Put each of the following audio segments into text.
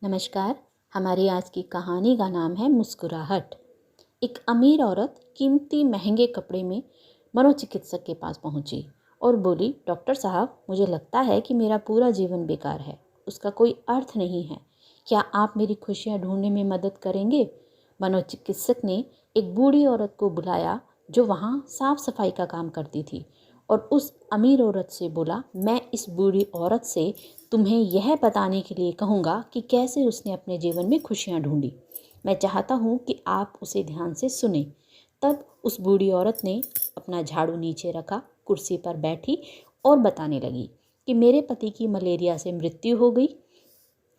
नमस्कार। हमारी आज की कहानी का नाम है मुस्कुराहट। एक अमीर औरत कीमती महंगे कपड़े में मनोचिकित्सक के पास पहुंची और बोली, डॉक्टर साहब, मुझे लगता है कि मेरा पूरा जीवन बेकार है, उसका कोई अर्थ नहीं है। क्या आप मेरी खुशियां ढूंढने में मदद करेंगे? मनोचिकित्सक ने एक बूढ़ी औरत को बुलाया जो वहां साफ सफाई का काम करती थी और उस अमीर औरत से बोला, मैं इस बूढ़ी औरत से तुम्हें यह बताने के लिए कहूँगा कि कैसे उसने अपने जीवन में खुशियाँ ढूंढी। मैं चाहता हूँ कि आप उसे ध्यान से सुने। तब उस बूढ़ी औरत ने अपना झाड़ू नीचे रखा, कुर्सी पर बैठी और बताने लगी कि मेरे पति की मलेरिया से मृत्यु हो गई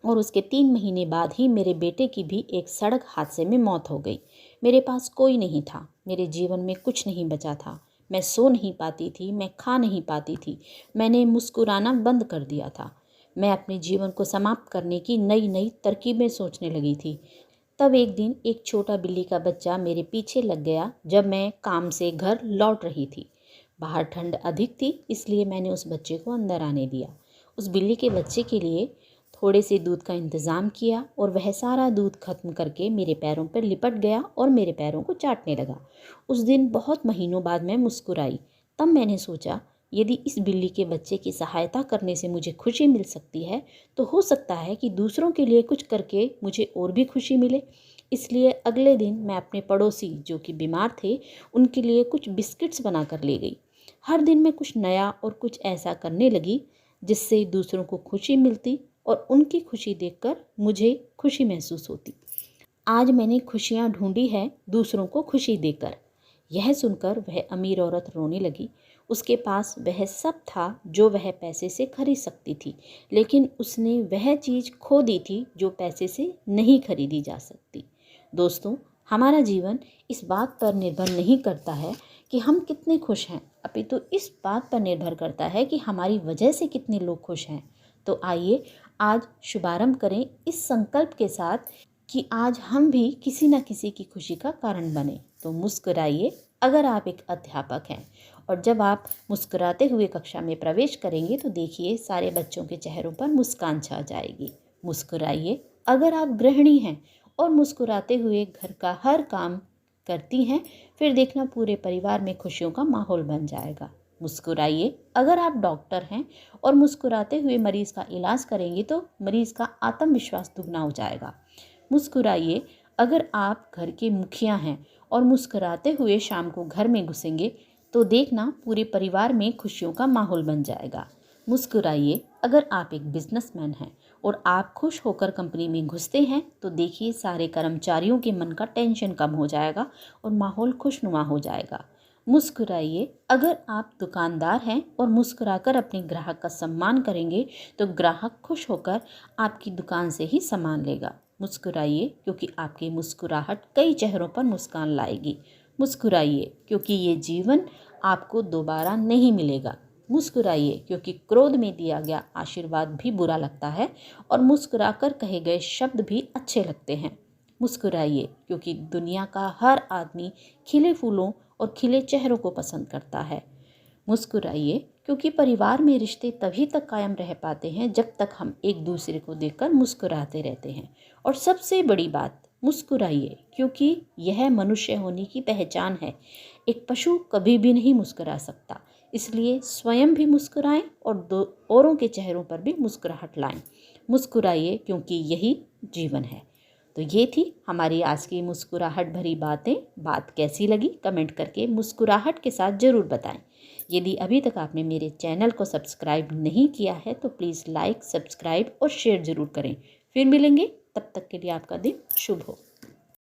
और उसके 3 महीने बाद ही मेरे बेटे की भी एक सड़क हादसे में मौत हो गई। मेरे पास कोई नहीं था, मेरे जीवन में कुछ नहीं बचा था। मैं सो नहीं पाती थी, मैं खा नहीं पाती थी, मैंने मुस्कुराना बंद कर दिया था। मैं अपने जीवन को समाप्त करने की नई नई तरकीबें सोचने लगी थी। तब एक दिन एक छोटा बिल्ली का बच्चा मेरे पीछे लग गया जब मैं काम से घर लौट रही थी। बाहर ठंड अधिक थी, इसलिए मैंने उस बच्चे को अंदर आने दिया। उस बिल्ली के बच्चे के लिए थोड़े से दूध का इंतज़ाम किया और वह सारा दूध खत्म करके मेरे पैरों पर लिपट गया और मेरे पैरों को चाटने लगा। उस दिन बहुत महीनों बाद मैं मुस्कुराई। तब मैंने सोचा, यदि इस बिल्ली के बच्चे की सहायता करने से मुझे खुशी मिल सकती है तो हो सकता है कि दूसरों के लिए कुछ करके मुझे और भी खुशी मिले। इसलिए अगले दिन मैं अपने पड़ोसी जो कि बीमार थे उनके लिए कुछ बिस्किट्स बना कर ले गई। हर दिन मैं कुछ नया और कुछ ऐसा करने लगी जिससे दूसरों को खुशी मिलती और उनकी खुशी देखकर मुझे खुशी महसूस होती। आज मैंने खुशियाँ ढूंढी है दूसरों को खुशी देकर। यह सुनकर वह अमीर औरत रोने लगी। उसके पास वह सब था जो वह पैसे से खरीद सकती थी, लेकिन उसने वह चीज़ खो दी थी जो पैसे से नहीं खरीदी जा सकती। दोस्तों, हमारा जीवन इस बात पर निर्भर नहीं करता है कि हम कितने खुश हैं, अपितु इस बात पर निर्भर करता है कि हमारी वजह से कितने लोग खुश हैं। तो आइए आज शुभारंभ करें इस संकल्प के साथ कि आज हम भी किसी न किसी की खुशी का कारण बने। तो मुस्कुराइए अगर आप एक अध्यापक हैं, और जब आप मुस्कुराते हुए कक्षा में प्रवेश करेंगे तो देखिए सारे बच्चों के चेहरों पर मुस्कान छा जाएगी। मुस्कुराइए अगर आप गृहिणी हैं और मुस्कुराते हुए घर का हर काम करती हैं, फिर देखना पूरे परिवार में खुशियों का माहौल बन जाएगा। मुस्कुराइए अगर आप डॉक्टर हैं और मुस्कुराते हुए मरीज का इलाज करेंगे तो मरीज का आत्मविश्वास दुगना हो जाएगा। मुस्कुराइए अगर आप घर के मुखिया हैं और मुस्कुराते हुए शाम को घर में घुसेंगे तो देखना पूरे परिवार में खुशियों का माहौल बन जाएगा। मुस्कुराइए अगर आप एक बिजनेसमैन हैं और आप खुश होकर कंपनी में घुसते हैं तो देखिए सारे कर्मचारियों के मन का टेंशन कम हो जाएगा और माहौल खुशनुमा हो जाएगा। मुस्कुराइए अगर आप दुकानदार हैं और मुस्कुराकर अपने ग्राहक का सम्मान करेंगे तो ग्राहक खुश होकर आपकी दुकान से ही सामान लेगा। मुस्कुराइए क्योंकि आपकी मुस्कुराहट कई चेहरों पर मुस्कान लाएगी। मुस्कुराइए क्योंकि ये जीवन आपको दोबारा नहीं मिलेगा। मुस्कुराइए क्योंकि क्रोध में दिया गया आशीर्वाद भी बुरा लगता है और मुस्कुराकर कहे गए शब्द भी अच्छे लगते हैं। मुस्कुराइए क्योंकि दुनिया का हर आदमी खिले फूलों और खिले चेहरों को पसंद करता है। मुस्कुराइए क्योंकि परिवार में रिश्ते तभी तक कायम रह पाते हैं जब तक हम एक दूसरे को देखकर मुस्कुराते रहते हैं। और सबसे बड़ी बात, मुस्कुराइए क्योंकि यह मनुष्य होने की पहचान है। एक पशु कभी भी नहीं मुस्कुरा सकता, इसलिए स्वयं भी मुस्कुराएं और औरों के चेहरों पर भी मुस्कुराहट लाएं। मुस्कुराइए क्योंकि यही जीवन है। तो ये थी हमारी आज की मुस्कुराहट भरी बातें। बात कैसी लगी कमेंट करके मुस्कुराहट के साथ ज़रूर बताएं। यदि अभी तक आपने मेरे चैनल को सब्सक्राइब नहीं किया है तो प्लीज़ लाइक, सब्सक्राइब और शेयर ज़रूर करें। फिर मिलेंगे, तब तक के लिए आपका दिन शुभ हो।